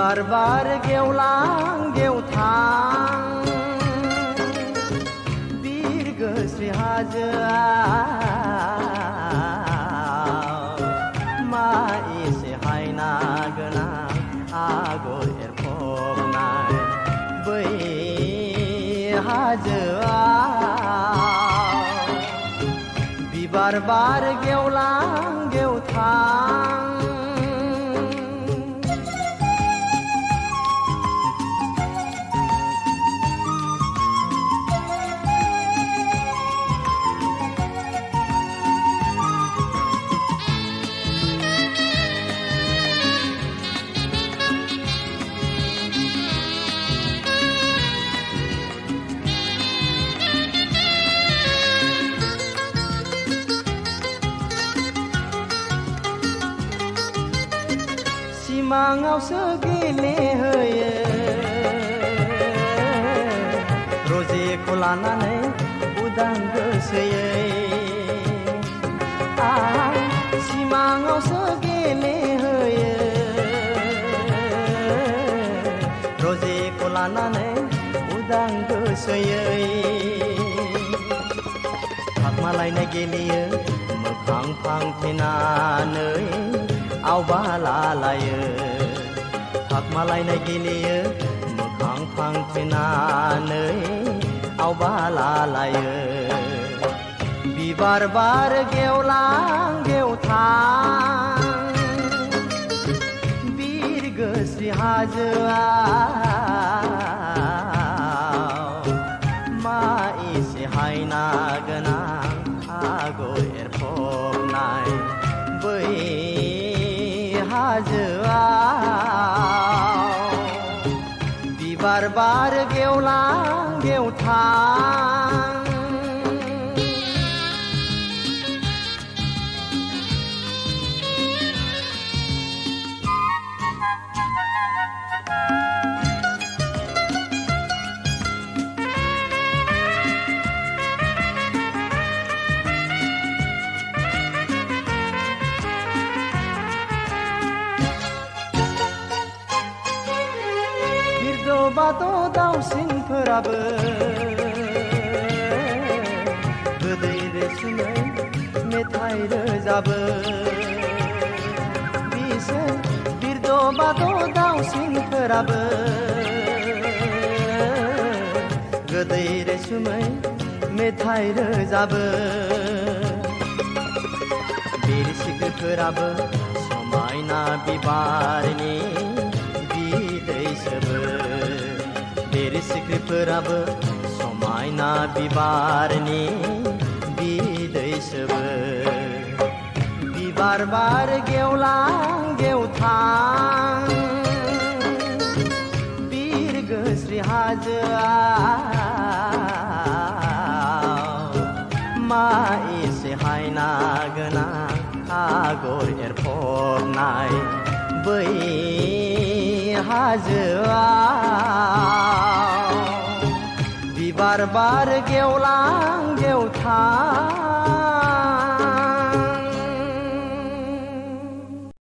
बिबार बार गेवलां गेवथां बिरगोस्रि हाजोआव मा एसे हायना गोनां आगर एरफबनाय बै हाजोआव बिबार बार गेवलां गेवथां सिमाङावसो गेलेहोयो रजेखौ लानानै उदां गोसोयै सिमाङावसो गेलेहोयो रजेखौ लानानै उदां गोसोयै थाखमालायनाय गेलेयो मोखां फांथेनानै आवबाला लायो थाखमालायनाय गेलेयो मोखां फांथेनानै आवबाला लायो बिबार बार गेवलां गेवथां बिरगोस्रि हाजोआव मा एसे हायना गोनां आगर एरफबनाय बै हाजोआव बिबार बार गेवलां गेवथां बाथ' दाउसिनफोराबो गोदै रैसुमै मेथाइ रोजाबो बिसोर बिरद' बाथ' दाउसिनफोराबो गोदै रैसुमै मेथाइ रोजाबो बिरसिख्रिफोराबो समायना बिबारनि बिदै सोबो सिख्रिफोराबो समायना बिबारनि बिदै सोबो बिबार बार गेवलां गेवथां बिरगोस्रि हाजोआव मा एसे हायना गोनां आगर एरफबनाय बै हाजोआव बिबार बार गेवलां गेवथां